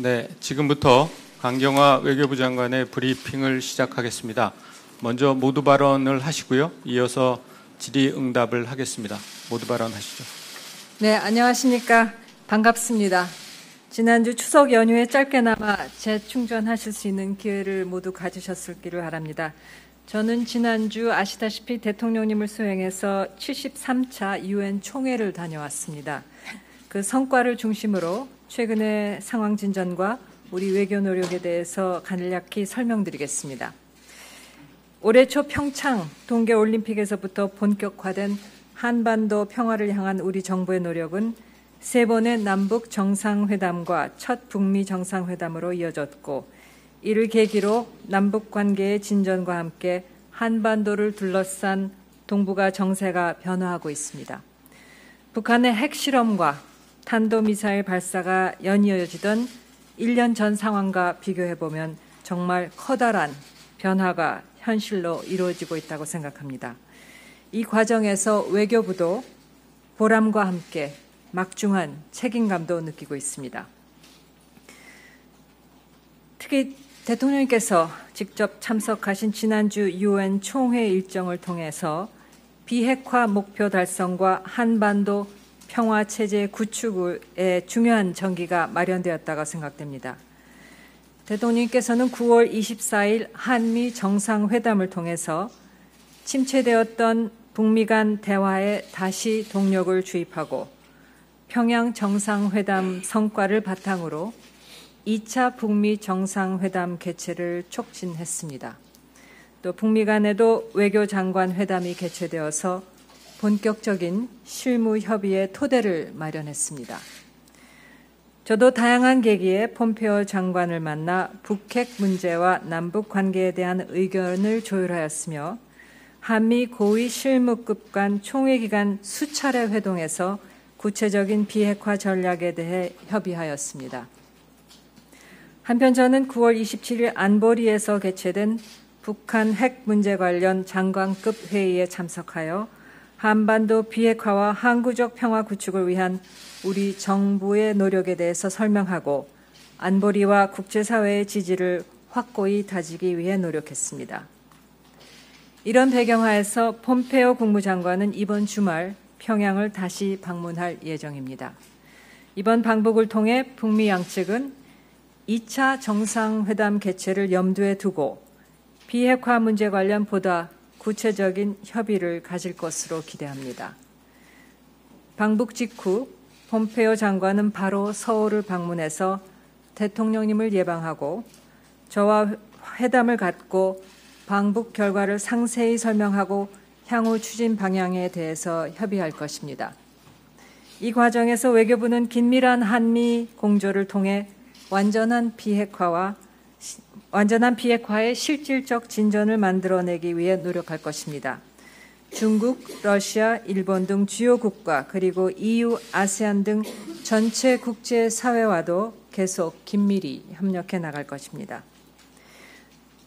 네, 지금부터 강경화 외교부 장관의 브리핑을 시작하겠습니다. 먼저 모두 발언을 하시고요. 이어서 질의응답을 하겠습니다. 모두 발언하시죠. 네, 안녕하십니까. 반갑습니다. 지난주 추석 연휴에 짧게나마 재충전하실 수 있는 기회를 모두 가지셨기를 바랍니다. 저는 지난주 아시다시피 대통령님을 수행해서 73차 UN 총회를 다녀왔습니다. 그 성과를 중심으로 최근의 상황 진전과 우리 외교 노력에 대해서 간략히 설명드리겠습니다. 올해 초 평창 동계올림픽에서부터 본격화된 한반도 평화를 향한 우리 정부의 노력은 세 번의 남북 정상회담과 첫 북미 정상회담으로 이어졌고, 이를 계기로 남북 관계의 진전과 함께 한반도를 둘러싼 동북아 정세가 변화하고 있습니다. 북한의 핵실험과 탄도미사일 발사가 연이어지던 1년 전 상황과 비교해보면 정말 커다란 변화가 현실로 이루어지고 있다고 생각합니다. 이 과정에서 외교부도 보람과 함께 막중한 책임감도 느끼고 있습니다. 특히 대통령님께서 직접 참석하신 지난주 UN 총회 일정을 통해서 비핵화 목표 달성과 한반도 평화체제 구축의 중요한 전기가 마련되었다고 생각됩니다. 대통령님께서는 9월 24일 한미 정상회담을 통해서 침체되었던 북미 간 대화에 다시 동력을 주입하고 평양 정상회담 성과를 바탕으로 2차 북미 정상회담 개최를 촉진했습니다. 또 북미 간에도 외교장관 회담이 개최되어서 본격적인 실무 협의의 토대를 마련했습니다. 저도 다양한 계기에 폼페오 장관을 만나 북핵 문제와 남북 관계에 대한 의견을 조율하였으며, 한미 고위 실무급 간 총회 기간 수차례 회동에서 구체적인 비핵화 전략에 대해 협의하였습니다. 한편 저는 9월 27일 안보리에서 개최된 북한 핵 문제 관련 장관급 회의에 참석하여 한반도 비핵화와 항구적 평화 구축을 위한 우리 정부의 노력에 대해서 설명하고 안보리와 국제사회의 지지를 확고히 다지기 위해 노력했습니다. 이런 배경하에서 폼페오 국무장관은 이번 주말 평양을 다시 방문할 예정입니다. 이번 방북을 통해 북미 양측은 2차 정상회담 개최를 염두에 두고 비핵화 문제 관련 보다 구체적인 협의를 가질 것으로 기대합니다. 방북 직후 폼페오 장관은 바로 서울을 방문해서 대통령님을 예방하고 저와 회담을 갖고 방북 결과를 상세히 설명하고 향후 추진 방향에 대해서 협의할 것입니다. 이 과정에서 외교부는 긴밀한 한미 공조를 통해 완전한 비핵화의 실질적 진전을 만들어내기 위해 노력할 것입니다. 중국, 러시아, 일본 등 주요 국가, 그리고 EU, 아세안 등 전체 국제사회와도 계속 긴밀히 협력해 나갈 것입니다.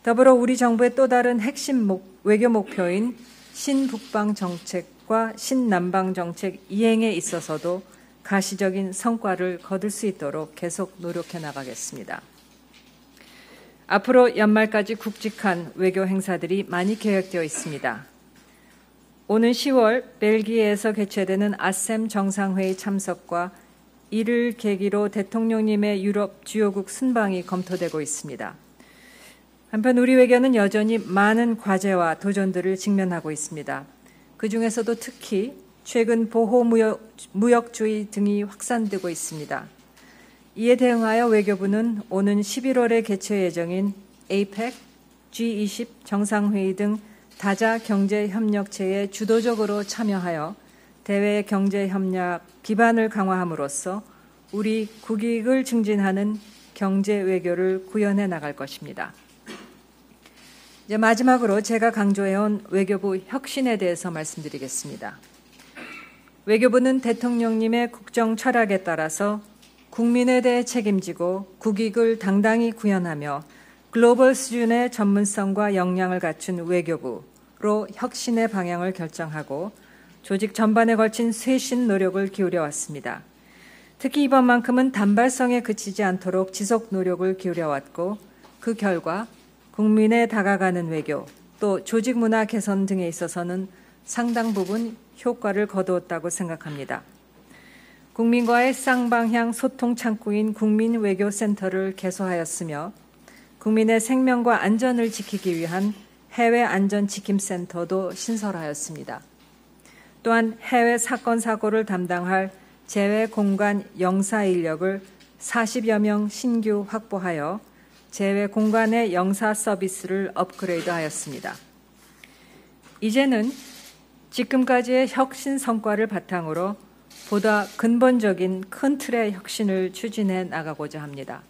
더불어 우리 정부의 또 다른 핵심 외교 목표인 신북방 정책과 신남방 정책 이행에 있어서도 가시적인 성과를 거둘 수 있도록 계속 노력해 나가겠습니다. 앞으로 연말까지 굵직한 외교 행사들이 많이 계획되어 있습니다. 오는 10월 벨기에에서 개최되는 아셈 정상회의 참석과 이를 계기로 대통령님의 유럽 주요국 순방이 검토되고 있습니다. 한편 우리 외교는 여전히 많은 과제와 도전들을 직면하고 있습니다. 그중에서도 특히 최근 보호무역주의 등이 확산되고 있습니다. 이에 대응하여 외교부는 오는 11월에 개최 예정인 APEC, G20 정상회의 등 다자 경제협력체에 주도적으로 참여하여 대외 경제협력 기반을 강화함으로써 우리 국익을 증진하는 경제 외교를 구현해 나갈 것입니다. 이제 마지막으로 제가 강조해온 외교부 혁신에 대해서 말씀드리겠습니다. 외교부는 대통령님의 국정 철학에 따라서 국민에 대해 책임지고 국익을 당당히 구현하며 글로벌 수준의 전문성과 역량을 갖춘 외교부로 혁신의 방향을 결정하고 조직 전반에 걸친 쇄신 노력을 기울여 왔습니다. 특히 이번만큼은 단발성에 그치지 않도록 지속 노력을 기울여왔고 그 결과 국민에 다가가는 외교, 또 조직 문화 개선 등에 있어서는 상당 부분 효과를 거두었다고 생각합니다. 국민과의 쌍방향 소통 창구인 국민외교센터를 개소하였으며 국민의 생명과 안전을 지키기 위한 해외안전지킴센터도 신설하였습니다. 또한 해외 사건 사고를 담당할 재외공관 영사 인력을 40여 명 신규 확보하여 재외공관의 영사 서비스를 업그레이드하였습니다. 이제는 지금까지의 혁신 성과를 바탕으로 보다 근본적인 큰 틀의 혁신을 추진해 나가고자 합니다.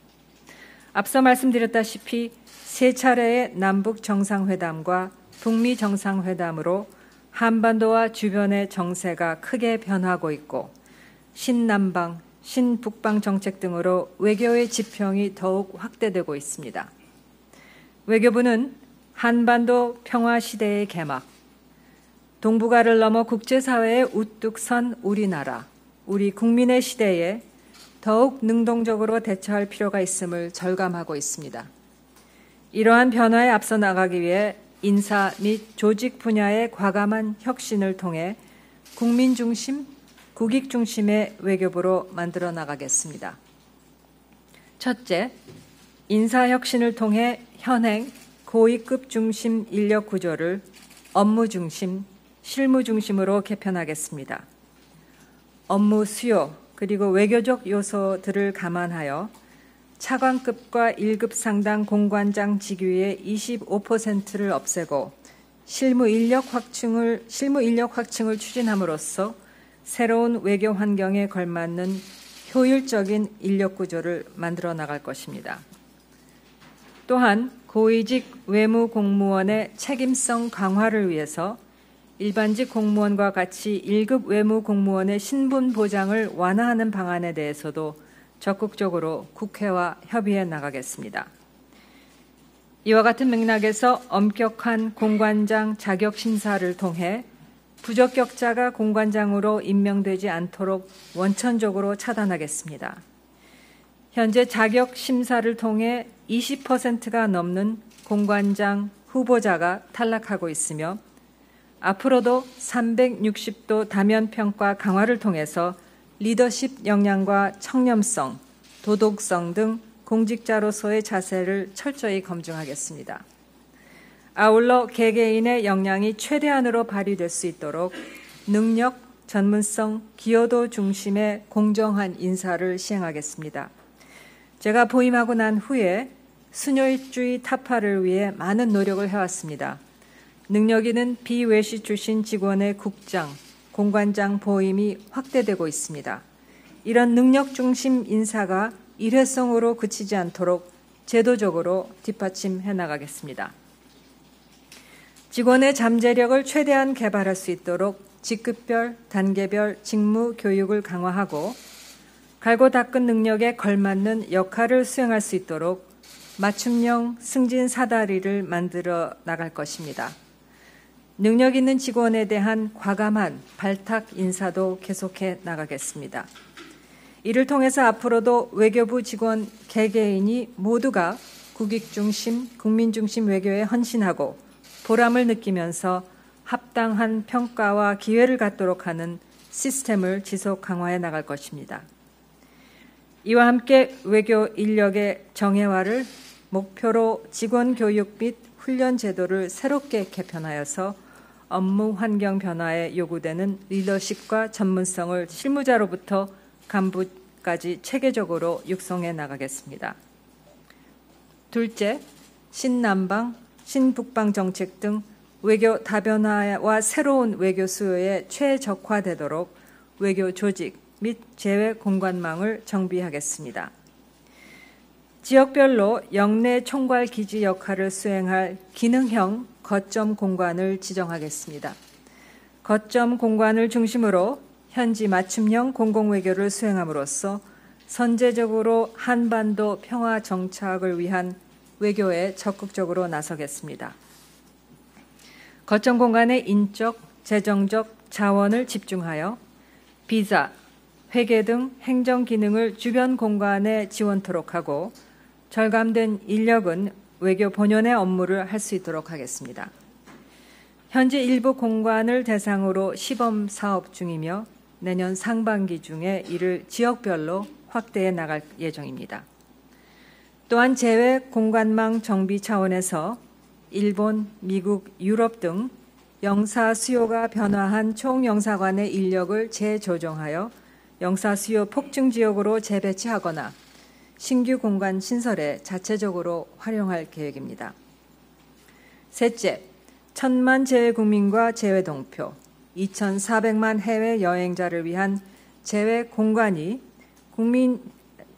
앞서 말씀드렸다시피 세 차례의 남북 정상회담과 북미 정상회담으로 한반도와 주변의 정세가 크게 변하고 있고 신남방, 신북방 정책 등으로 외교의 지평이 더욱 확대되고 있습니다. 외교부는 한반도 평화 시대의 개막, 동북아를 넘어 국제사회에 우뚝 선 우리나라, 우리 국민의 시대에 더욱 능동적으로 대처할 필요가 있음을 절감하고 있습니다. 이러한 변화에 앞서 나가기 위해 인사 및 조직 분야의 과감한 혁신을 통해 국민 중심, 국익 중심의 외교부로 만들어 나가겠습니다. 첫째, 인사 혁신을 통해 현행 고위급 중심 인력 구조를 업무 중심, 실무 중심으로 개편하겠습니다. 업무 수요 그리고 외교적 요소들을 감안하여 차관급과 1급 상당 공관장 직위의 25%를 없애고 실무 인력 확충을 추진함으로써 새로운 외교 환경에 걸맞는 효율적인 인력 구조를 만들어 나갈 것입니다. 또한 고위직 외무 공무원의 책임성 강화를 위해서 일반직 공무원과 같이 1급 외무 공무원의 신분 보장을 완화하는 방안에 대해서도 적극적으로 국회와 협의해 나가겠습니다. 이와 같은 맥락에서 엄격한 공관장 자격 심사를 통해 부적격자가 공관장으로 임명되지 않도록 원천적으로 차단하겠습니다. 현재 자격 심사를 통해 20%가 넘는 공관장 후보자가 탈락하고 있으며 앞으로도 360도 다면 평가 강화를 통해서 리더십 역량과 청렴성, 도덕성 등 공직자로서의 자세를 철저히 검증하겠습니다. 아울러 개개인의 역량이 최대한으로 발휘될 수 있도록 능력, 전문성, 기여도 중심의 공정한 인사를 시행하겠습니다. 제가 부임하고 난 후에 순혈주의 타파를 위해 많은 노력을 해왔습니다. 능력 있는 비외시 출신 직원의 국장, 공관장 보임이 확대되고 있습니다. 이런 능력 중심 인사가 일회성으로 그치지 않도록 제도적으로 뒷받침해 나가겠습니다. 직원의 잠재력을 최대한 개발할 수 있도록 직급별, 단계별 직무 교육을 강화하고 갈고 닦은 능력에 걸맞는 역할을 수행할 수 있도록 맞춤형 승진 사다리를 만들어 나갈 것입니다. 능력 있는 직원에 대한 과감한 발탁 인사도 계속해 나가겠습니다. 이를 통해서 앞으로도 외교부 직원 개개인이 모두가 국익 중심, 국민 중심 외교에 헌신하고 보람을 느끼면서 합당한 평가와 기회를 갖도록 하는 시스템을 지속 강화해 나갈 것입니다. 이와 함께 외교 인력의 정예화를 목표로 직원 교육 및 훈련 제도를 새롭게 개편하여서 업무 환경 변화에 요구되는 리더십과 전문성을 실무자로부터 간부까지 체계적으로 육성해 나가겠습니다. 둘째, 신남방, 신북방 정책 등 외교 다변화와 새로운 외교 수요에 최적화되도록 외교 조직 및 재외 공관망을 정비하겠습니다. 지역별로 영내 총괄 기지 역할을 수행할 기능형 거점 공관을 지정하겠습니다. 거점 공관을 중심으로 현지 맞춤형 공공외교를 수행함으로써 선제적으로 한반도 평화 정착을 위한 외교에 적극적으로 나서겠습니다. 거점 공간의 인적, 재정적 자원을 집중하여 비자, 회계 등 행정 기능을 주변 공간에 지원토록 하고 절감된 인력은 외교 본연의 업무를 할 수 있도록 하겠습니다. 현재 일부 공관을 대상으로 시범 사업 중이며 내년 상반기 중에 이를 지역별로 확대해 나갈 예정입니다. 또한 제외 공관망 정비 차원에서 일본, 미국, 유럽 등 영사 수요가 변화한 총영사관의 인력을 재조정하여 영사 수요 폭증 지역으로 재배치하거나 신규 공관 신설에 자체적으로 활용할 계획입니다. 셋째, 1,000만 재외국민과 재외동표, 2,400만 해외 여행자를 위한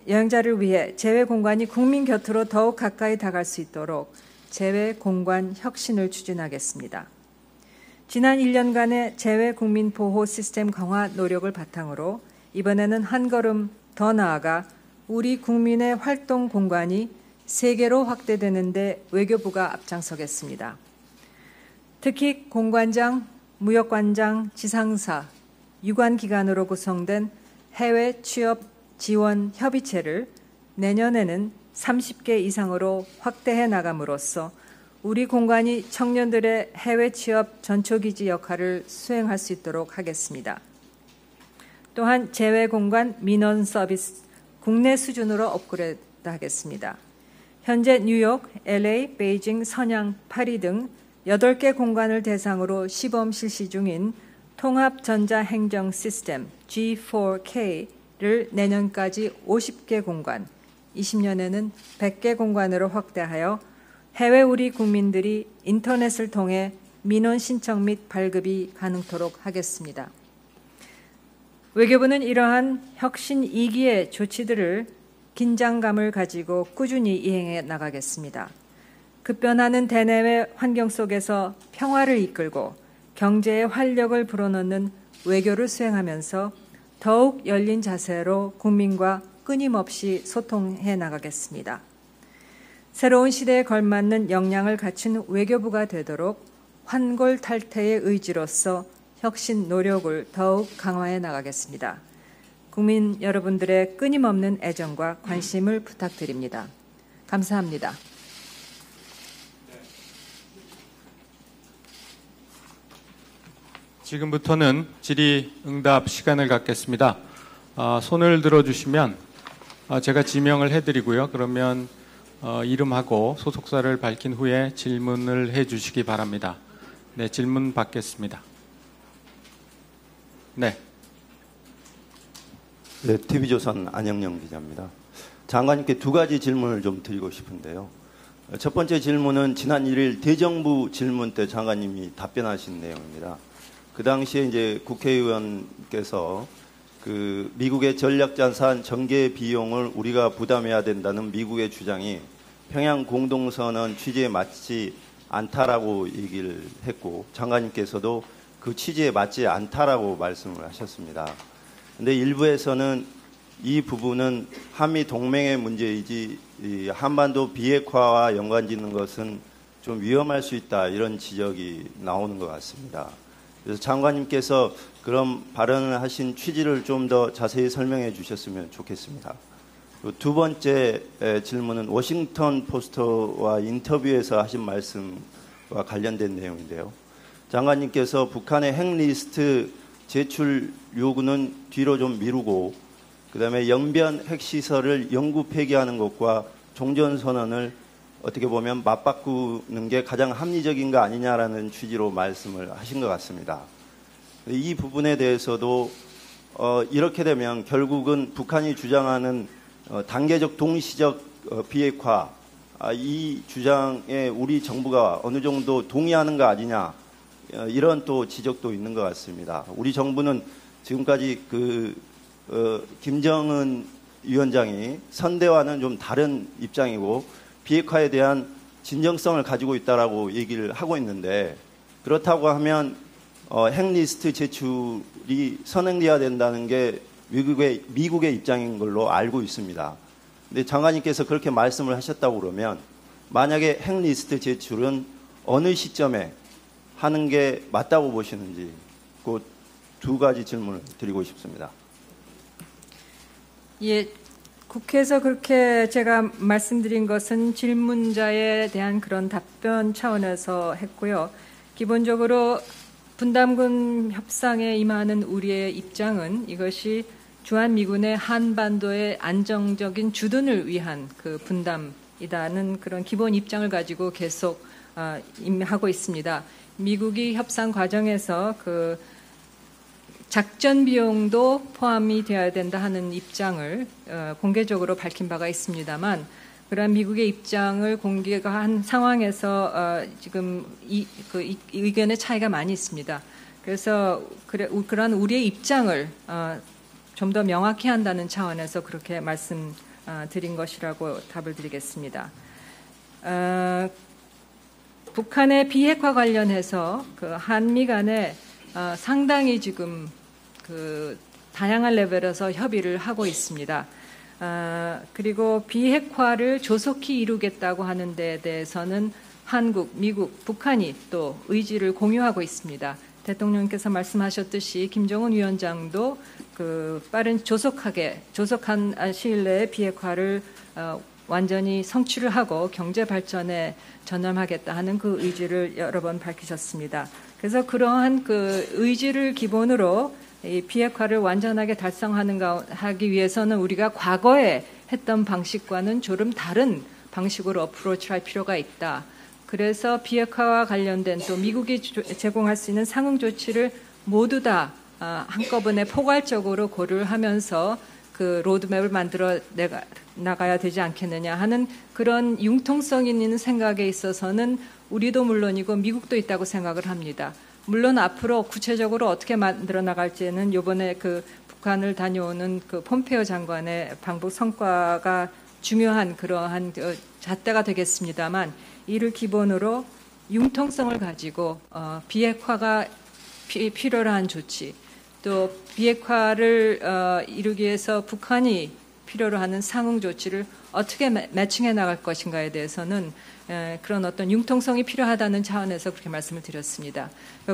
여행자를 위해 재외공관이 국민 곁으로 더욱 가까이 다가갈 수 있도록 재외공관 혁신을 추진하겠습니다. 지난 1년간의 재외국민 보호 시스템 강화 노력을 바탕으로 이번에는 한 걸음 더 나아가 우리 국민의 활동 공간이 세계로 확대되는 데 외교부가 앞장서겠습니다. 특히 공관장, 무역관장, 지상사, 유관기관으로 구성된 해외 취업 지원 협의체를 내년에는 30개 이상으로 확대해 나감으로써 우리 공관이 청년들의 해외 취업 전초기지 역할을 수행할 수 있도록 하겠습니다. 또한 재외공관 민원 서비스 국내 수준으로 업그레이드하겠습니다. 현재 뉴욕, LA, 베이징, 선양, 파리 등 8개 공관을 대상으로 시범 실시 중인 통합전자행정 시스템 G4K를 내년까지 50개 공관, 20년에는 100개 공관으로 확대하여 해외 우리 국민들이 인터넷을 통해 민원 신청 및 발급이 가능토록 하겠습니다. 외교부는 이러한 혁신 2기의 조치들을 긴장감을 가지고 꾸준히 이행해 나가겠습니다. 급변하는 대내외 환경 속에서 평화를 이끌고 경제의 활력을 불어넣는 외교를 수행하면서 더욱 열린 자세로 국민과 끊임없이 소통해 나가겠습니다. 새로운 시대에 걸맞는 역량을 갖춘 외교부가 되도록 환골탈태의 의지로서 혁신 노력을 더욱 강화해 나가겠습니다. 국민 여러분들의 끊임없는 애정과 관심을 부탁드립니다. 감사합니다. 지금부터는 질의응답 시간을 갖겠습니다. 손을 들어주시면 제가 지명을 해드리고요. 그러면 이름하고 소속사를 밝힌 후에 질문을 해주시기 바랍니다. 네, 질문 받겠습니다. 네. 네, TV조선 안영영 기자입니다. 장관님께 두 가지 질문을 좀 드리고 싶은데요. 첫 번째 질문은 지난 1일 대정부 질문 때 장관님이 답변하신 내용입니다. 그 당시에 이제 국회의원께서 그 미국의 전략자산 전개 비용을 우리가 부담해야 된다는 미국의 주장이 평양 공동선언 취지에 맞지 않다라고 얘기를 했고 장관님께서도 그 취지에 맞지 않다라고 말씀을 하셨습니다. 그런데 일부에서는 이 부분은 한미 동맹의 문제이지 이 한반도 비핵화와 연관짓는 것은 좀 위험할 수 있다 이런 지적이 나오는 것 같습니다. 그래서 장관님께서 그런 발언을 하신 취지를 좀 더 자세히 설명해 주셨으면 좋겠습니다. 두 번째 질문은 워싱턴 포스트와 인터뷰에서 하신 말씀과 관련된 내용인데요. 장관님께서 북한의 핵리스트 제출 요구는 뒤로 좀 미루고 그다음에 영변 핵시설을 영구 폐기하는 것과 종전선언을 어떻게 보면 맞바꾸는 게 가장 합리적인 거 아니냐라는 취지로 말씀을 하신 것 같습니다. 이 부분에 대해서도 이렇게 되면 결국은 북한이 주장하는 단계적 동시적 비핵화 이 주장에 우리 정부가 어느 정도 동의하는 거 아니냐 이런 또 지적도 있는 것 같습니다. 우리 정부는 지금까지 김정은 위원장이 선대와는 좀 다른 입장이고 비핵화에 대한 진정성을 가지고 있다라고 얘기를 하고 있는데 그렇다고 하면 핵리스트 제출이 선행돼야 된다는 게 미국의 입장인 걸로 알고 있습니다. 근데 장관님께서 그렇게 말씀을 하셨다고 그러면 만약에 핵리스트 제출은 어느 시점에 하는 게 맞다고 보시는지 그 두 가지 질문을 드리고 싶습니다. 예, 국회에서 그렇게 제가 말씀드린 것은 질문자에 대한 그런 답변 차원에서 했고요. 기본적으로 분담금 협상에 임하는 우리의 입장은 이것이 주한미군의 한반도의 안정적인 주둔을 위한 그 분담이다는 그런 기본 입장을 가지고 계속 임하고 있습니다. 미국이 협상 과정에서 그 작전 비용도 포함이 되어야 된다 하는 입장을 공개적으로 밝힌 바가 있습니다만, 그러한 미국의 입장을 공개한 상황에서 지금 이 의견의 차이가 많이 있습니다. 그래서 그러한 우리의 입장을 좀 더 명확히 한다는 차원에서 그렇게 말씀드린 것이라고 답을 드리겠습니다. 북한의 비핵화 관련해서 그 한미 간에 상당히 지금 그 다양한 레벨에서 협의를 하고 있습니다. 그리고 비핵화를 조속히 이루겠다고 하는 데에 대해서는 한국, 미국, 북한이 또 의지를 공유하고 있습니다. 대통령께서 말씀하셨듯이 김정은 위원장도 그 빠른 조속한 시일 내에 비핵화를 완전히 성취를 하고 경제 발전에 전념하겠다 하는 그 의지를 여러 번 밝히셨습니다. 그래서 그러한 그 의지를 기본으로 이 비핵화를 완전하게 하기 위해서는 우리가 과거에 했던 방식과는 조금 다른 방식으로 어프로치할 필요가 있다. 그래서 비핵화와 관련된 또 미국이 제공할 수 있는 상응 조치를 모두 다 한꺼번에 포괄적으로 고려를 하면서 그 로드맵을 만들어 나가야 되지 않겠느냐 하는 그런 융통성 있는 생각에 있어서는 우리도 물론이고 미국도 있다고 생각을 합니다. 물론 앞으로 구체적으로 어떻게 만들어 나갈지는 이번에 그 북한을 다녀오는 그 폼페이오 장관의 방북 성과가 중요한 그러한 잣대가 되겠습니다만, 이를 기본으로 융통성을 가지고 비핵화가 필요로 한 조치, 또 비핵화를 이루기 위해서 북한이 필요로 하는 상응 조치를 어떻게 매칭해 나갈 것인가에 대해서는 그런 어떤 융통성이 필요하다는 차원에서 그렇게 말씀을 드렸습니다.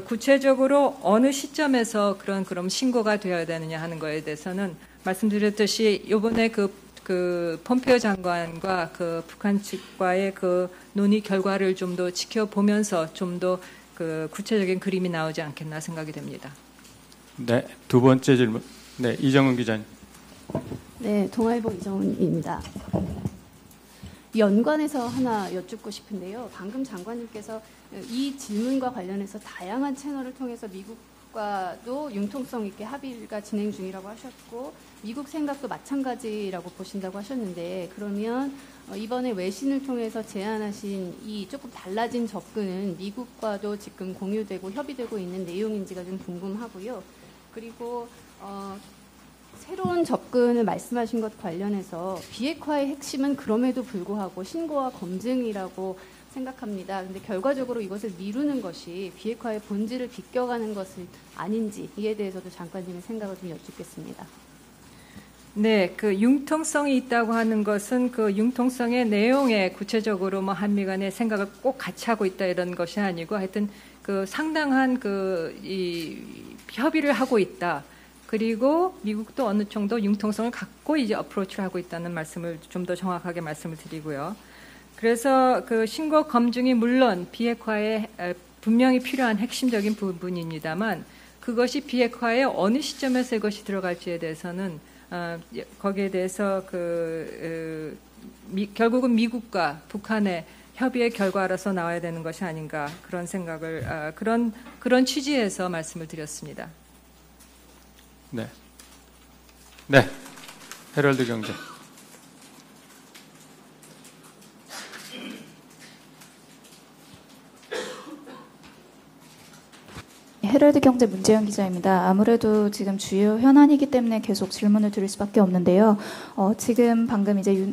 구체적으로 어느 시점에서 그럼 신고가 되어야 되느냐 하는 거에 대해서는 말씀드렸듯이 이번에 그 폼페이오 장관과 그 북한 측과의 그 논의 결과를 좀 더 지켜보면서 좀 더 그 구체적인 그림이 나오지 않겠나 생각이 됩니다. 네, 두 번째 질문. 네, 이정은 기자님. 네, 동아일보 이정은입니다. 연관해서 하나 여쭙고 싶은데요. 방금 장관님께서 이 질문과 관련해서 다양한 채널을 통해서 미국과도 융통성 있게 합의가 진행 중이라고 하셨고, 미국 생각도 마찬가지라고 보신다고 하셨는데, 그러면 이번에 외신을 통해서 제안하신 이 조금 달라진 접근은 미국과도 지금 공유되고 협의되고 있는 내용인지가 좀 궁금하고요. 그리고 새로운 접근을 말씀하신 것 관련해서 비핵화의 핵심은 그럼에도 불구하고 신고와 검증이라고 생각합니다. 그런데 결과적으로 이것을 미루는 것이 비핵화의 본질을 비껴가는 것은 아닌지, 이에 대해서도 장관님의 생각을 좀 여쭙겠습니다. 네, 그 융통성이 있다고 하는 것은 그 융통성의 내용에 구체적으로 뭐 한미 간의 생각을 꼭 같이 하고 있다 이런 것이 아니고, 하여튼 그 상당한 이 협의를 하고 있다. 그리고 미국도 어느 정도 융통성을 갖고 이제 어프로치를 하고 있다는 말씀을 좀 더 정확하게 말씀을 드리고요. 그래서 그 신고 검증이 물론 비핵화에 분명히 필요한 핵심적인 부분입니다만, 그것이 비핵화의 어느 시점에서 이것이 들어갈지에 대해서는 거기에 대해서 결국은 미국과 북한의 협의의 결과로서 나와야 되는 것이 아닌가, 그런 생각을 그런 취지에서 말씀을 드렸습니다. 네. 네. 헤럴드 경제. 헤럴드 경제 문재영 기자입니다. 아무래도 지금 주요 현안이기 때문에 계속 질문을 드릴 수밖에 없는데요. 지금 방금 이제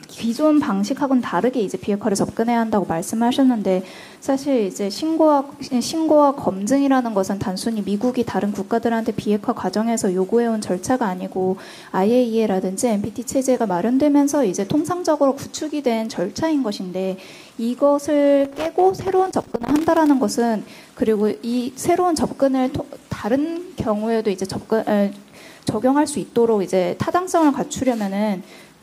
기존 방식하고는 다르게 이제 비핵화를 접근해야 한다고 말씀하셨는데, 사실 이제 신고와 검증이라는 것은 단순히 미국이 다른 국가들한테 비핵화 과정에서 요구해온 절차가 아니고 IAEA라든지 NPT 체제가 마련되면서 이제 통상적으로 구축이 된 절차인 것인데, 이것을 깨고 새로운 접근을 한다라는 것은, 그리고 이 새로운 접근을 다른 경우에도 이제 적용할 수 있도록 이제 타당성을 갖추려면은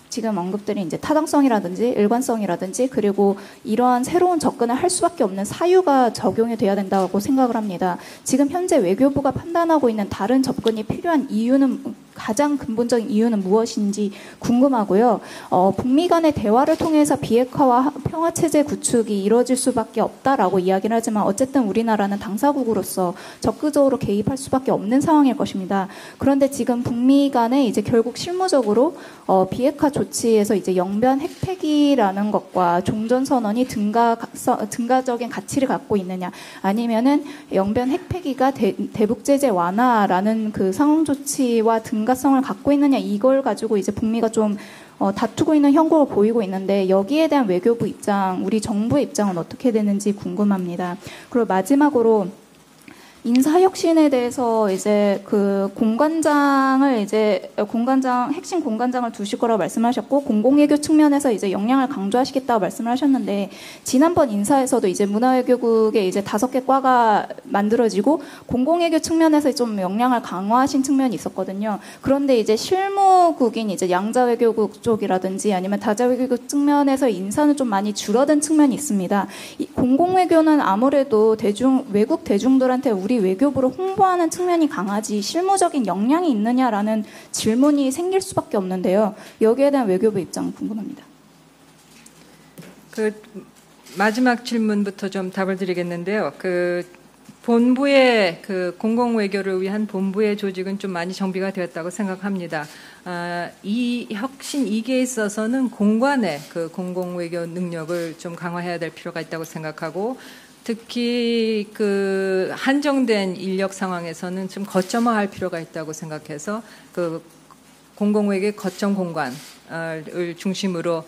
지금 언급드린 이제 타당성이라든지 일관성이라든지 그리고 이러한 새로운 접근을 할 수밖에 없는 사유가 적용이 돼야 된다고 생각을 합니다. 지금 현재 외교부가 판단하고 있는 다른 접근이 필요한 이유는 가장 근본적인 이유는 무엇인지 궁금하고요. 북미 간의 대화를 통해서 비핵화와 평화체제 구축이 이루어질 수밖에 없다라고 이야기를 하지만 어쨌든 우리나라는 당사국으로서 적극적으로 개입할 수밖에 없는 상황일 것입니다. 그런데 지금 북미 간에 이제 결국 실무적으로 비핵화 조치에서 이제 영변 핵폐기라는 것과 종전선언이 등가적인 가치를 갖고 있느냐 아니면은 영변 핵폐기가 대북제재 완화라는 그 상응 조치와 등가성을 갖고 있느냐 이걸 가지고 이제 북미가 좀 다투고 있는 형국을 보이고 있는데 여기에 대한 외교부 입장, 우리 정부의 입장은 어떻게 되는지 궁금합니다. 그리고 마지막으로 인사혁신에 대해서 이제 그 핵심 공관장을 두실 거라고 말씀하셨고 공공외교 측면에서 이제 역량을 강조하시겠다고 말씀을 하셨는데 지난번 인사에서도 이제 문화외교국에 이제 5개 과가 만들어지고 공공외교 측면에서 좀 역량을 강화하신 측면이 있었거든요. 그런데 이제 실무국인 이제 양자외교국 쪽이라든지 아니면 다자외교국 측면에서 인사는 좀 많이 줄어든 측면이 있습니다. 이 공공외교는 아무래도 외국 대중들한테 우리 외교부를 홍보하는 측면이 강하지 실무적인 역량이 있느냐라는 질문이 생길 수밖에 없는데요. 여기에 대한 외교부 입장 궁금합니다. 그 마지막 질문부터 좀 답을 드리겠는데요. 그 본부의 그 공공외교를 위한 본부의 조직은 좀 많이 정비가 되었다고 생각합니다. 이 혁신 2기에 있어서는 공관의 그 공공외교 능력을 좀 강화해야 될 필요가 있다고 생각하고 특히 그 한정된 인력 상황에서는 좀 거점화할 필요가 있다고 생각해서 그 공공외교 거점 공관을 중심으로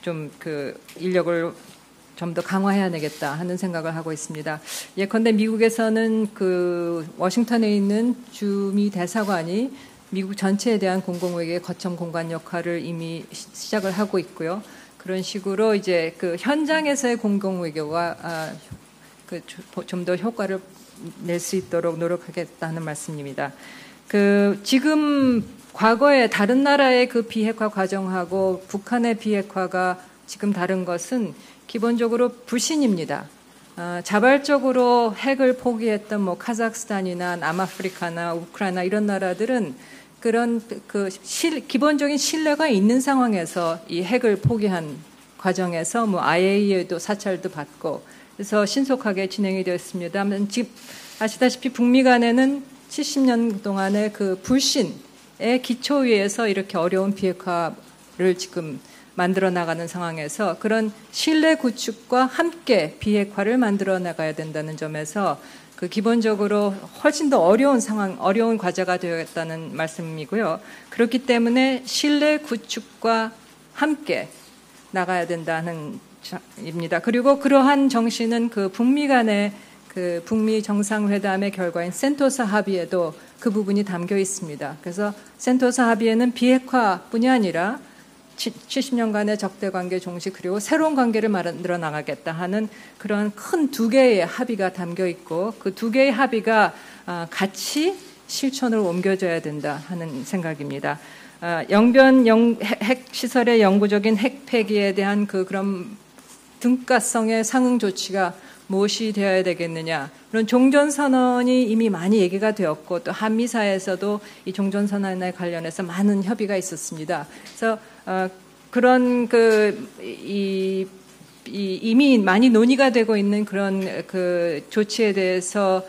좀 그 인력을 좀 더 강화해야 되겠다 하는 생각을 하고 있습니다. 예컨대 미국에서는 그 워싱턴에 있는 주미 대사관이 미국 전체에 대한 공공외교의 거점 공관 역할을 이미 시작을 하고 있고요. 그런 식으로 이제 그 현장에서의 공공외교가 좀 더 효과를 낼 수 있도록 노력하겠다는 말씀입니다. 그 지금 과거에 다른 나라의 그 비핵화 과정하고 북한의 비핵화가 지금 다른 것은 기본적으로 불신입니다. 자발적으로 핵을 포기했던 뭐 카자흐스탄이나 남아프리카나 우크라이나 이런 나라들은 그런 기본적인 신뢰가 있는 상황에서 이 핵을 포기한 과정에서 뭐 IAEA도 사찰도 받고 그래서 신속하게 진행이 되었습니다. 지금 아시다시피 북미 간에는 70년 동안의 그 불신의 기초 위에서 이렇게 어려운 비핵화를 지금 만들어 나가는 상황에서 그런 신뢰 구축과 함께 비핵화를 만들어 나가야 된다는 점에서 그 기본적으로 훨씬 더 어려운 과제가 되었다는 말씀이고요. 그렇기 때문에 신뢰 구축과 함께 나가야 된다는 입니다. 그리고 그러한 정신은 그 북미 간의 그 북미 정상회담의 결과인 센토사 합의에도 그 부분이 담겨 있습니다. 그래서 센토사 합의에는 비핵화뿐이 아니라 70년간의 적대 관계 종식 그리고 새로운 관계를 만들어 나가겠다 하는 그런 큰 2개의 합의가 담겨 있고 그 2개의 합의가 같이 실천으로 옮겨져야 된다 하는 생각입니다. 영변 핵 시설의 영구적인 핵 폐기에 대한 그런 등가성의 상응 조치가 무엇이 되어야 되겠느냐. 물론 종전선언이 이미 많이 얘기가 되었고 또 한미사에서도 이 종전선언에 관련해서 많은 협의가 있었습니다. 그래서 그런 이미 많이 논의가 되고 있는 그런 그 조치에 대해서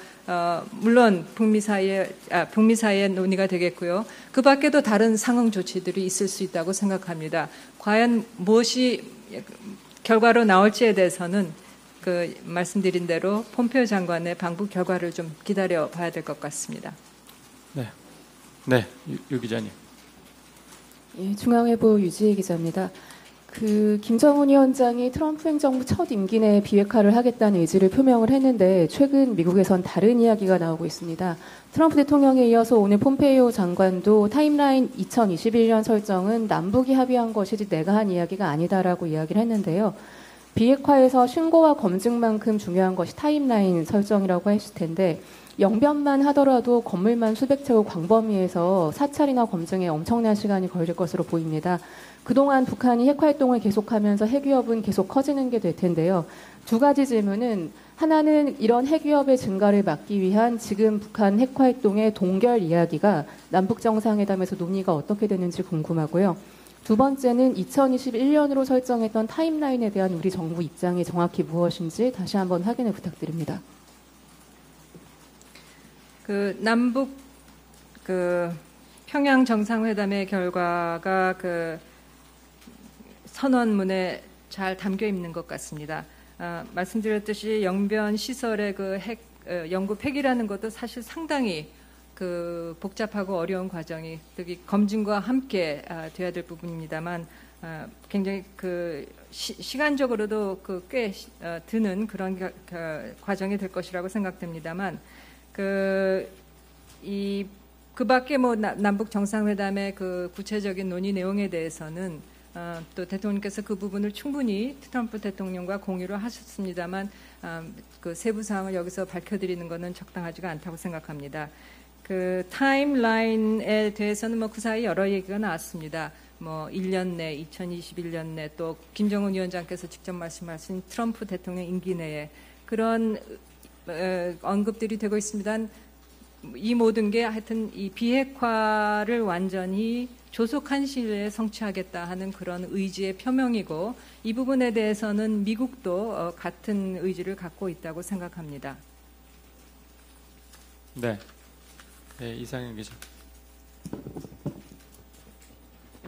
물론 북미 사이에 논의가 되겠고요. 그 밖에도 다른 상응 조치들이 있을 수 있다고 생각합니다. 과연 무엇이 결과로 나올지에 대해서는 그 말씀드린 대로 폼페이오 장관의 방북 결과를 좀 기다려 봐야 될 것 같습니다. 네, 유 기자님. 예, 중앙일보 유지혜 기자입니다. 김정은 위원장이 트럼프 행정부 첫 임기 내에 비핵화를 하겠다는 의지를 표명을 했는데 최근 미국에선 다른 이야기가 나오고 있습니다. 트럼프 대통령에 이어서 오늘 폼페이오 장관도 타임라인 2021년 설정은 남북이 합의한 것이지 내가 한 이야기가 아니다라고 이야기를 했는데요. 비핵화에서 신고와 검증만큼 중요한 것이 타임라인 설정이라고 했을 텐데 영변만 하더라도 건물만 수백 채고 광범위해서 사찰이나 검증에 엄청난 시간이 걸릴 것으로 보입니다. 그동안 북한이 핵 활동을 계속하면서 핵 위협은 계속 커지는 게 될 텐데요. 두 가지 질문은, 하나는 이런 핵 위협의 증가를 막기 위한 지금 북한 핵 활동의 동결 이야기가 남북 정상회담에서 논의가 어떻게 되는지 궁금하고요. 두 번째는 2021년으로 설정했던 타임라인에 대한 우리 정부 입장이 정확히 무엇인지 다시 한번 확인을 부탁드립니다. 그 남북 그 평양 정상회담의 결과가 그 선언문에 잘 담겨 있는 것 같습니다. 말씀드렸듯이 영변 시설의 그 핵 연구 폐기라는 것도 사실 상당히 그 복잡하고 어려운 과정이 특히 검증과 함께 돼야 될 부분입니다만 굉장히 그 시간적으로도 그 꽤 드는 그런 과정이 될 것이라고 생각됩니다만 그 밖에 뭐 남북 정상회담의 그 구체적인 논의 내용에 대해서는 또 대통령께서 그 부분을 충분히 트럼프 대통령과 공유를 하셨습니다만 그 세부 사항을 여기서 밝혀드리는 것은 적당하지가 않다고 생각합니다. 그 타임라인에 대해서는 뭐 그 사이 여러 얘기가 나왔습니다. 뭐 1년 내, 2021년 내, 또 김정은 위원장께서 직접 말씀하신 트럼프 대통령 임기 내에 그런 언급들이 되고 있습니다. 이 모든 게 하여튼 이 비핵화를 완전히 조속한 시일에 성취하겠다 하는 그런 의지의 표명이고 이 부분에 대해서는 미국도 같은 의지를 갖고 있다고 생각합니다. 네, 이상현 기자.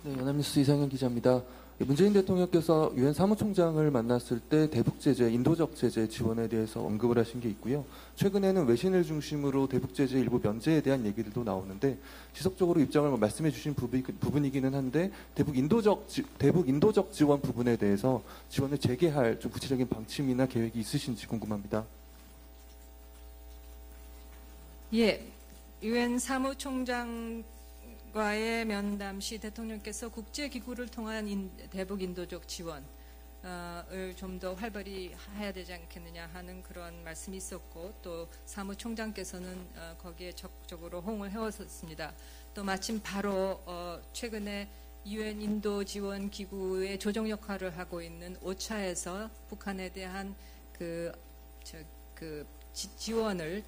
네, 연합뉴스 이상현 기자입니다. 문재인 대통령께서 유엔 사무총장을 만났을 때 대북 제재, 인도적 제재 지원에 대해서 언급을 하신 게 있고요. 최근에는 외신을 중심으로 대북 제재 일부 면제에 대한 얘기들도 나오는데 지속적으로 입장을 말씀해 주신 부분이기는 한데 대북 인도적 지원 부분에 대해서 지원을 재개할 좀 구체적인 방침이나 계획이 있으신지 궁금합니다. 예, 유엔 사무총장 과의 면담 시 대통령께서 국제기구를 통한 대북 인도적 지원을 좀 더 활발히 해야 되지 않겠느냐 하는 그런 말씀이 있었고 또 사무총장께서는 거기에 적극적으로 호응을 해왔었습니다. 또 마침 바로 최근에 유엔 인도 지원 기구의 조정 역할을 하고 있는 오차에서 북한에 대한 지원을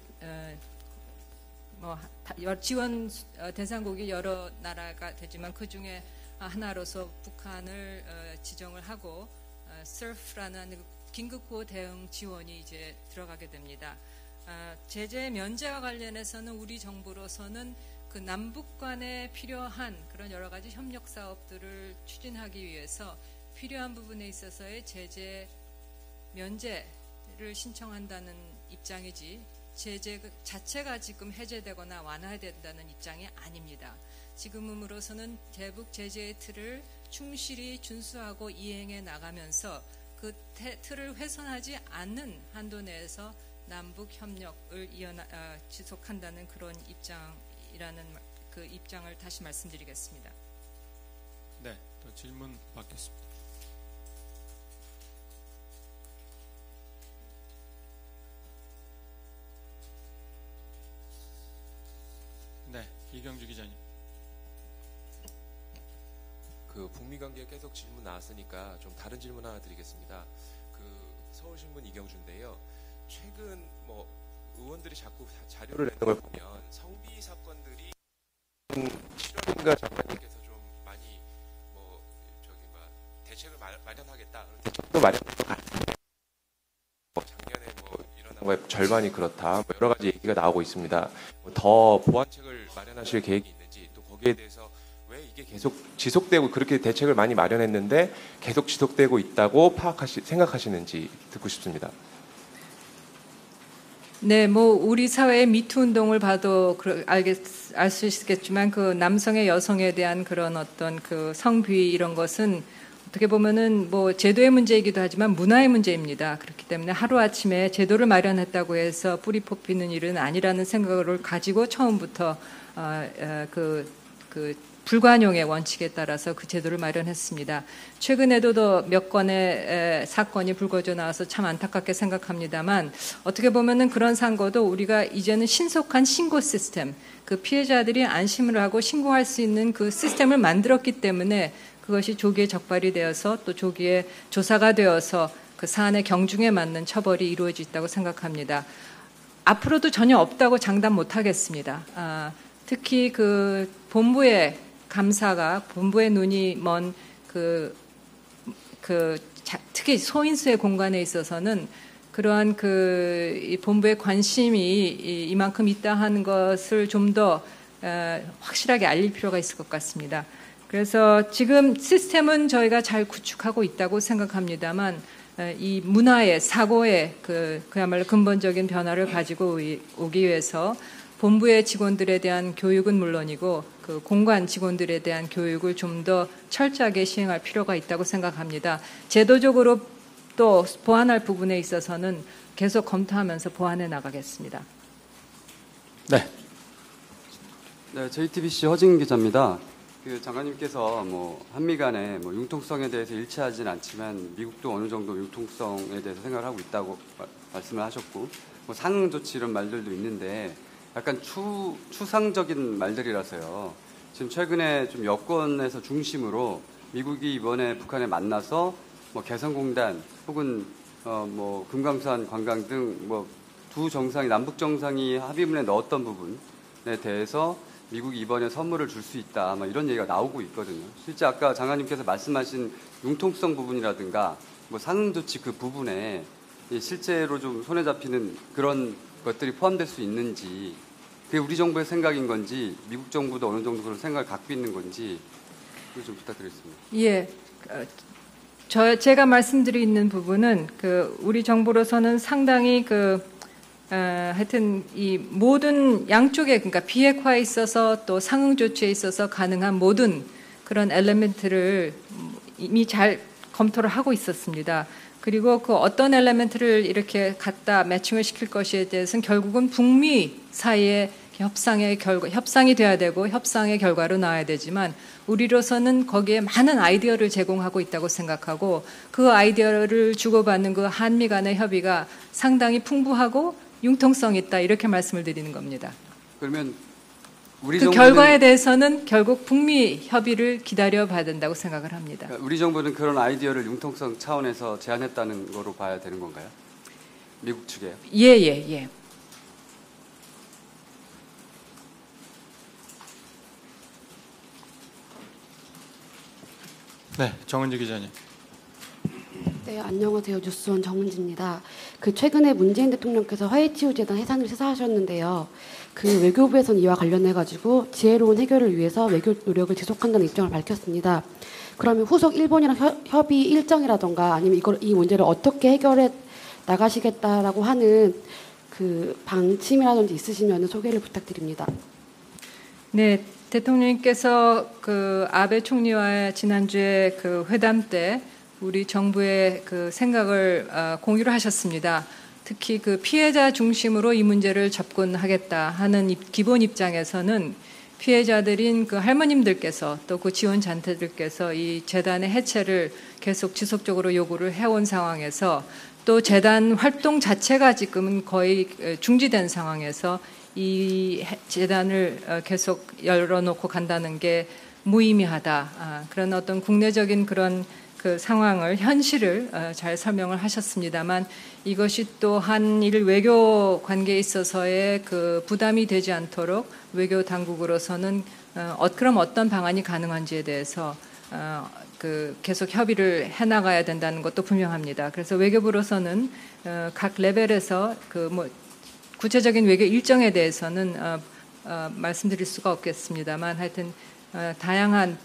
지원 대상국이 여러 나라가 되지만 그 중에 하나로서 북한을 지정을 하고 SURF라는 긴급구호 대응 지원이 이제 들어가게 됩니다. 제재 면제와 관련해서는 우리 정부로서는 그 남북 간에 필요한 그런 여러 가지 협력 사업들을 추진하기 위해서 필요한 부분에 있어서의 제재 면제를 신청한다는 입장이지 제재 자체가 지금 해제되거나 완화된다는 입장이 아닙니다. 지금으로서는 대북 제재의 틀을 충실히 준수하고 이행해 나가면서 그 틀을 훼손하지 않는 한도 내에서 남북 협력을 지속한다는 그런 입장이라는 그 입장을 다시 말씀드리겠습니다. 네, 또 질문 받겠습니다. 네, 이경주 기자님. 그 북미 관계에 계속 질문 나왔으니까 좀 다른 질문 하나 드리겠습니다. 그 서울신문 이경주인데요. 최근 뭐 의원들이 자꾸 자료를 내는 걸 보면 성비 사건들이 7월인가 장관님께서 좀 많이 뭐 대책을 마련하겠다. 대책도 마련할 것 같은데 작년에 뭐 일어난 거의 절반이 그렇다. 뭐 여러 가지 얘기가 나오고 있습니다. 더 보완책을 마련하실 계획이 있는지 또 거기에 대해서 왜 이게 계속 지속되고 그렇게 대책을 많이 마련했는데 계속 지속되고 있다고 생각하시는지 듣고 싶습니다. 네, 뭐 우리 사회의 미투 운동을 봐도 알 수 있겠지만 그 남성의 여성에 대한 그런 어떤 그 성비위 이런 것은 어떻게 보면은 뭐 제도의 문제이기도 하지만 문화의 문제입니다. 그렇기 때문에 하루아침에 제도를 마련했다고 해서 뿌리 뽑히는 일은 아니라는 생각을 가지고 처음부터 불관용의 원칙에 따라서 그 제도를 마련했습니다. 최근에도 더 몇 건의 사건이 불거져 나와서 참 안타깝게 생각합니다만 어떻게 보면은 그런 상고도 우리가 이제는 신속한 신고 시스템, 그 피해자들이 안심을 하고 신고할 수 있는 그 시스템을 만들었기 때문에 그것이 조기에 적발이 되어서 또 조기에 조사가 되어서 그 사안의 경중에 맞는 처벌이 이루어지고 있다고 생각합니다. 앞으로도 전혀 없다고 장담 못하겠습니다. 특히 그 본부의 감사가 본부의 눈이 먼 특히 소인수의 공간에 있어서는 그러한 이 본부의 관심이 이만큼 있다 하는 것을 좀 더 확실하게 알릴 필요가 있을 것 같습니다. 그래서 지금 시스템은 저희가 잘 구축하고 있다고 생각합니다만 이 문화의 사고의 그야말로 근본적인 변화를 가지고 오기 위해서 본부의 직원들에 대한 교육은 물론이고 그 공관 직원들에 대한 교육을 좀 더 철저하게 시행할 필요가 있다고 생각합니다. 제도적으로 또 보완할 부분에 있어서는 계속 검토하면서 보완해 나가겠습니다. 네. 네, JTBC 허진 기자입니다. 장관님께서 한미 간의 융통성에 대해서 일치하진 않지만 미국도 어느 정도 융통성에 대해서 생각을 하고 있다고 말씀을 하셨고 상응 조치 이런 말들도 있는데 약간 추상적인 말들이라서요. 지금 최근에 좀 여권에서 중심으로 미국이 이번에 북한에 만나서 개성공단 혹은 금강산 관광 등 두 정상이 남북 정상이 합의문에 넣었던 부분에 대해서 미국이 이번에 선물을 줄 수 있다 이런 얘기가 나오고 있거든요. 실제 아까 장관님께서 말씀하신 융통성 부분이라든가 상응 조치 그 부분에 실제로 좀 손에 잡히는 그런 것들이 포함될 수 있는지, 그게 우리 정부의 생각인 건지 미국 정부도 어느 정도 그런 생각을 갖고 있는 건지 좀 부탁드리겠습니다. 예, 제가 말씀드리는 부분은 우리 정부로서는 상당히 하여튼 이 모든 양쪽에 그러니까 비핵화에 있어서 또 상응 조치에 있어서 가능한 모든 그런 엘리멘트를 이미 잘 검토를 하고 있었습니다. 그리고 그 어떤 엘리멘트를 이렇게 갖다 매칭을 시킬 것에 대해서는 결국은 북미 사이의 협상이 돼야 되고 협상의 결과로 나와야 되지만 우리로서는 거기에 많은 아이디어를 제공하고 있다고 생각하고 그 아이디어를 주고받는 그 한미 간의 협의가 상당히 풍부하고 융통성 있다 이렇게 말씀을 드리는 겁니다. 그러면 우리 그 결과에 대해서는 결국 북미 협의를 기다려봐야 된다고 생각을 합니다. 그러니까 우리 정부는 그런 아이디어를 융통성 차원에서 제안했다는 거로 봐야 되는 건가요? 미국 측에요? 예. 네, 정은지 기자님. 네, 안녕하세요. 뉴스원 정은지입니다. 최근에 문재인 대통령께서 화이티우 재단 해산을 시사하셨는데요. 외교부에서는 이와 관련해가지고 지혜로운 해결을 위해서 외교 노력을 지속한다는 입장을 밝혔습니다. 그러면 후속 일본이랑 협의 일정이라던가 아니면 이 문제를 어떻게 해결해 나가시겠다라고 하는 방침이라든지 있으시면 소개를 부탁드립니다. 네, 대통령님께서 아베 총리와의 지난주에 회담 때 우리 정부의 생각을 공유를 하셨습니다. 특히 피해자 중심으로 이 문제를 접근하겠다 하는 기본 입장에서는 피해자들인 할머님들께서 또 지원단체들께서 이 재단의 해체를 계속 지속적으로 요구를 해온 상황에서 또 재단 활동 자체가 지금은 거의 중지된 상황에서 이 재단을 계속 열어놓고 간다는 게 무의미하다. 그런 어떤 국내적인 그런 상황을 현실을 잘 설명을 하셨습니다만 이것이 또 한일 외교 관계에 있어서의 부담이 되지 않도록 외교 당국으로서는 그럼 어떤 방안이 가능한지에 대해서 계속 협의를 해나가야 된다는 것도 분명합니다. 그래서 외교부로서는 각 레벨에서 구체적인 외교 일정에 대해서는 말씀드릴 수가 없겠습니다만 하여튼 다양한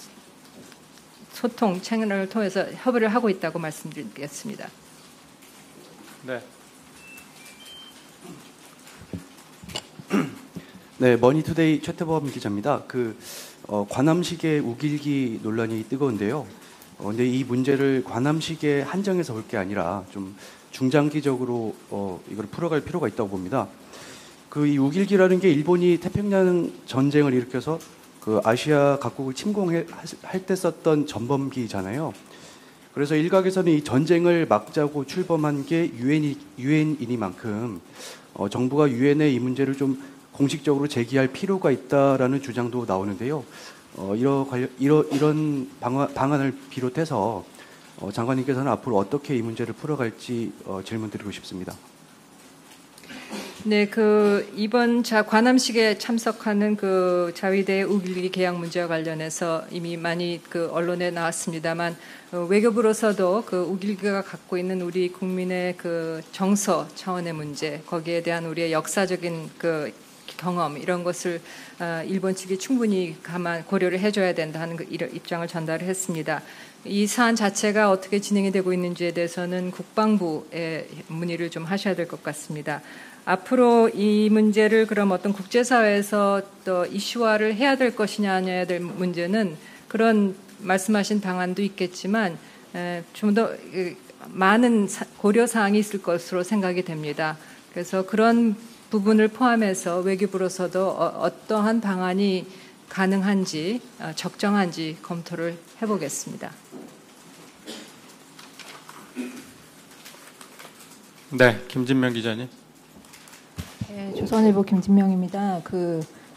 소통 채널을 통해서 협의를 하고 있다고 말씀드리겠습니다. 네. 네, 머니투데이 최태범 기자입니다. 관함식의 우길기 논란이 뜨거운데요. 근데 이 문제를 관함식에 한정해서 볼 게 아니라 좀 중장기적으로 이걸 풀어갈 필요가 있다고 봅니다. 이 우길기라는 게 일본이 태평양 전쟁을 일으켜서 그 아시아 각국을 침공할 때 썼던 전범기잖아요. 그래서 일각에서는 이 전쟁을 막자고 출범한 게 유엔이니만큼 정부가 유엔에 이 문제를 좀 공식적으로 제기할 필요가 있다라는 주장도 나오는데요. 이런 방안을 비롯해서 장관님께서는 앞으로 어떻게 이 문제를 풀어갈지 질문드리고 싶습니다. 네, 이번 관함식에 참석하는 자위대 우길기 계약 문제와 관련해서 이미 많이 언론에 나왔습니다만, 외교부로서도 우길기가 갖고 있는 우리 국민의 정서 차원의 문제, 거기에 대한 우리의 역사적인 경험, 이런 것을 일본 측이 충분히 고려를 해줘야 된다 하는 입장을 전달을 했습니다. 이 사안 자체가 어떻게 진행이 되고 있는지에 대해서는 국방부에 문의를 좀 하셔야 될 것 같습니다. 앞으로 이 문제를 그럼 어떤 국제사회에서 또 이슈화를 해야 될 것이냐 안 해야 될 문제는 그런 말씀하신 방안도 있겠지만 좀 더 많은 고려사항이 있을 것으로 생각이 됩니다. 그래서 그런 부분을 포함해서 외교부로서도 어떠한 방안이 가능한지 적정한지 검토를 해보겠습니다. 네, 김진명 기자님. 네, 조선일보 김진명입니다.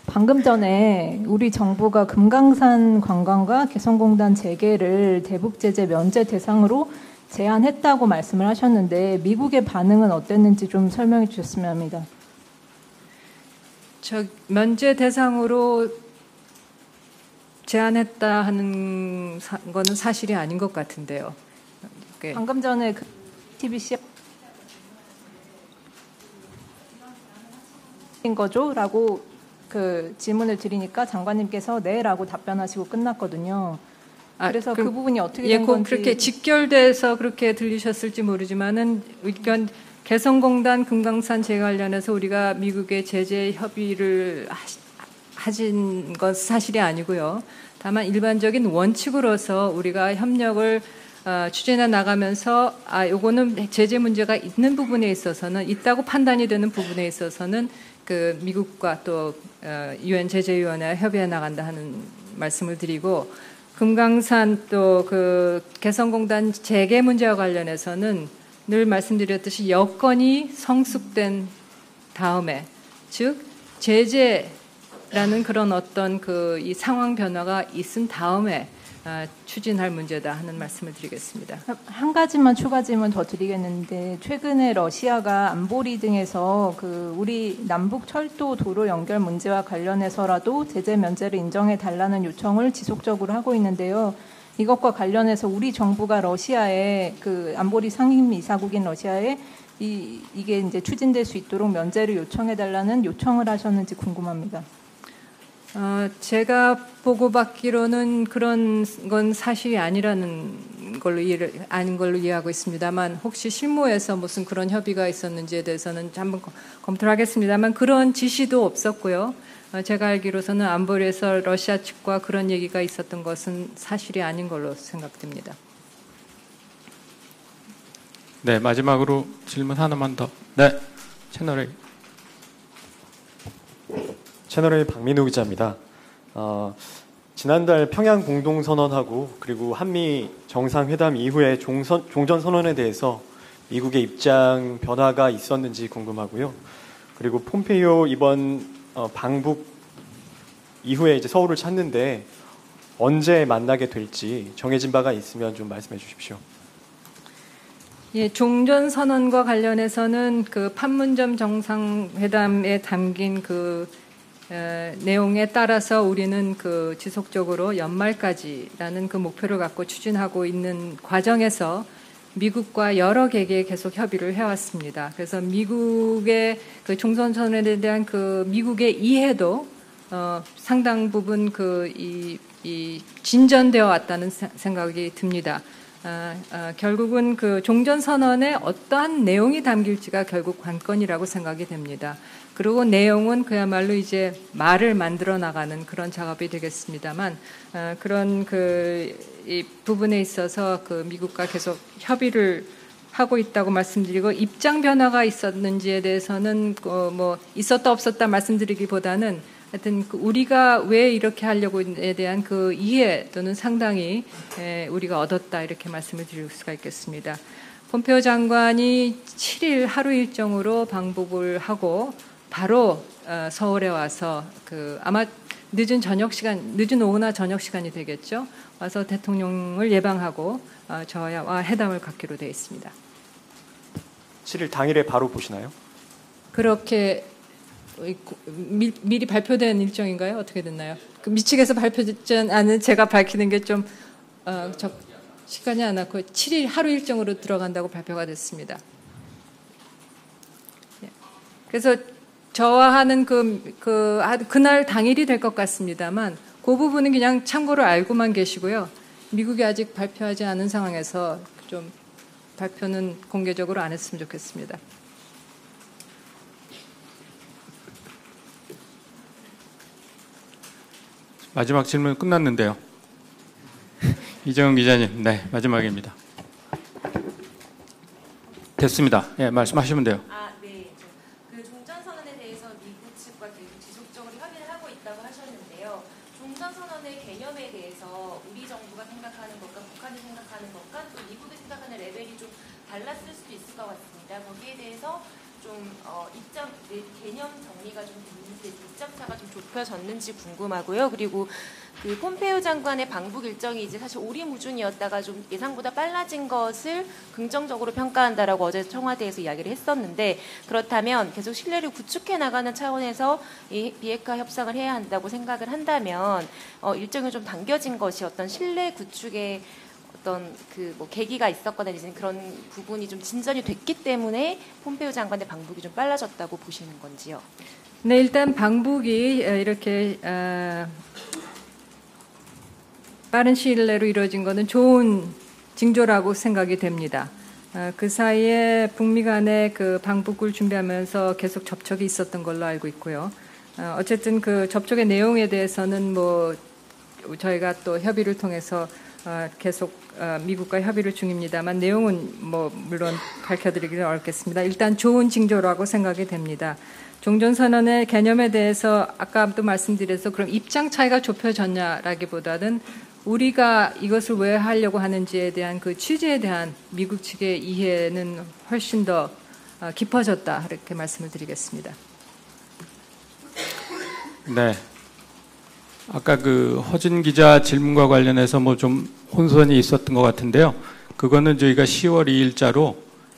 방금 전에 우리 정부가 금강산 관광과 개성공단 재개를 대북 제재 면제 대상으로 제안했다고 말씀을 하셨는데 미국의 반응은 어땠는지 좀 설명해 주셨으면 합니다. 면제 대상으로 제안했다 하는 거는 사실이 아닌 것 같은데요. 방금 전에 TBC 인 거죠? 라고 질문을 드리니까 장관님께서 네라고 답변하시고 끝났거든요. 그래서 그 부분이 어떻게 된 건지. 그렇게 직결돼서 그렇게 들리셨을지 모르지만은 개성공단 금강산 재개 관련해서 우리가 미국의 제재 협의를 하신 건 사실이 아니고요. 다만 일반적인 원칙으로서 우리가 협력을 추진해 나가면서 요거는 제재 문제가 있는 부분에 있어서는 있다고 판단이 되는 부분에 있어서는 미국과 또 유엔 제재위원회와 협의해 나간다 하는 말씀을 드리고, 금강산 또 개성공단 재개 문제와 관련해서는 늘 말씀드렸듯이 여건이 성숙된 다음에, 즉 제재라는 그런 어떤 이 상황 변화가 있은 다음에 추진할 문제다 하는 말씀을 드리겠습니다. 한 가지만 추가 질문 더 드리겠는데, 최근에 러시아가 안보리 등에서 우리 남북 철도 도로 연결 문제와 관련해서라도 제재 면제를 인정해 달라는 요청을 지속적으로 하고 있는데요. 이것과 관련해서 우리 정부가 러시아에 안보리 상임이사국인 러시아에 이게 이제 추진될 수 있도록 면제를 요청해 달라는 요청을 하셨는지 궁금합니다. 제가 보고받기로는 그런 건 사실이 아닌 걸로 이해하고 있습니다만, 혹시 실무에서 무슨 그런 협의가 있었는지에 대해서는 한번 검토를 하겠습니다만, 그런 지시도 없었고요. 제가 알기로서는 안보리에서 러시아 측과 그런 얘기가 있었던 것은 사실이 아닌 걸로 생각됩니다. 네, 마지막으로 질문 하나만 더. 네, 채널A. 채널A 박민우 기자입니다. 지난달 평양 공동선언하고 그리고 한미 정상회담 이후에 종전선언에 대해서 미국의 입장 변화가 있었는지 궁금하고요. 그리고 폼페이오 이번 방북 이후에 이제 서울을 찾는데 언제 만나게 될지 정해진 바가 있으면 좀 말씀해 주십시오. 예, 종전선언과 관련해서는 판문점 정상회담에 담긴 내용에 따라서 우리는 지속적으로 연말까지라는 목표를 갖고 추진하고 있는 과정에서 미국과 여러 계기에 계속 협의를 해왔습니다. 그래서 미국의 종전선언에 대한 미국의 이해도 상당 부분 진전되어 왔다는 생각이 듭니다. 결국은 종전선언에 어떠한 내용이 담길지가 결국 관건이라고 생각이 됩니다. 그리고 내용은 그야말로 이제 말을 만들어 나가는 그런 작업이 되겠습니다만, 그런 이 부분에 있어서 미국과 계속 협의를 하고 있다고 말씀드리고, 입장 변화가 있었는지에 대해서는 있었다 없었다 말씀드리기보다는 하여튼 우리가 왜 이렇게 하려고에 대한 그 이해 또는 상당히 우리가 얻었다 이렇게 말씀을 드릴 수가 있겠습니다. 폼페오 장관이 7일 하루 일정으로 방북을 하고 바로 서울에 와서 아마 늦은 오후나 저녁 시간이 되겠죠. 와서 대통령을 예방하고 저와 회담을 갖기로 되어 있습니다. 7일 당일에 바로 보시나요? 그렇게 미리 발표된 일정인가요? 어떻게 됐나요? 미측에서 발표되지 않은 제가 밝히는 게 좀 시간이 안 왔고 7일 하루 일정으로 들어간다고 발표가 됐습니다. 그래서 저와 하는 그날 당일이 될 것 같습니다만 그 부분은 그냥 참고로 알고만 계시고요. 미국이 아직 발표하지 않은 상황에서 좀 발표는 공개적으로 안 했으면 좋겠습니다. 마지막 질문 끝났는데요. 이정은 기자님, 네, 마지막입니다. 됐습니다. 예, 말씀하시면 돼요. 네. 그 종전선언에 대해서 미국 측과 계속 지속적으로 협의를 하고 있다고 하셨는데요. 종전선언의 개념에 대해서 우리 정부가 생각하는 것과 북한이 생각하는 것과 또 미국이 생각하는 레벨이 좀 달랐을 수도 있을 것 같습니다. 거기에 대해서 좀 개념 정리가 좀 됐는지, 입장차가 좀 좁혀졌는지 궁금하고요. 그리고 그 폼페이오 장관의 방북 일정이 이제 사실 오리무중이었다가 좀 예상보다 빨라진 것을 긍정적으로 평가한다라고 어제 청와대에서 이야기를 했었는데, 그렇다면 계속 신뢰를 구축해 나가는 차원에서 이 비핵화 협상을 해야 한다고 생각을 한다면 일정이 좀 당겨진 것이 어떤 신뢰 구축에 어떤 계기가 있었거나 이제 그런 부분이 좀 진전이 됐기 때문에 폼페이오 장관의 방북이 좀 빨라졌다고 보시는 건지요? 네, 일단 방북이 이렇게 빠른 시일 내로 이루어진 것은 좋은 징조라고 생각이 됩니다. 그 사이에 북미 간의 그 방북을 준비하면서 계속 접촉이 있었던 걸로 알고 있고요. 어쨌든 그 접촉의 내용에 대해서는 저희가 또 협의를 통해서 계속 미국과 협의를 중입니다만 내용은 물론 밝혀드리기는 어렵겠습니다. 일단 좋은 징조라고 생각이 됩니다. 종전선언의 개념에 대해서 아까도 말씀드려서 그럼 입장 차이가 좁혀졌냐라기보다는 우리가 이것을 왜 하려고 하는지에 대한 그 취지에 대한 미국 측의 이해는 훨씬 더 깊어졌다 이렇게 말씀을 드리겠습니다. 네. 아까 그 허진 기자 질문과 관련해서 좀 혼선이 있었던 것 같은데요. 그거는 저희가 10월 2일자로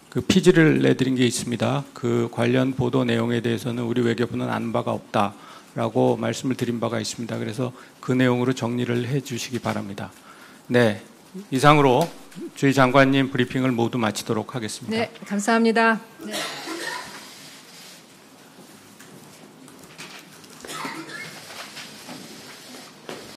그 피지를 내드린 게 있습니다. 그 관련 보도 내용에 대해서는 우리 외교부는 아는 바가 없다라고 말씀을 드린 바가 있습니다. 그래서 그 내용으로 정리를 해 주시기 바랍니다. 네. 이상으로 주희 장관님 브리핑을 모두 마치도록 하겠습니다. 네, 감사합니다. 네.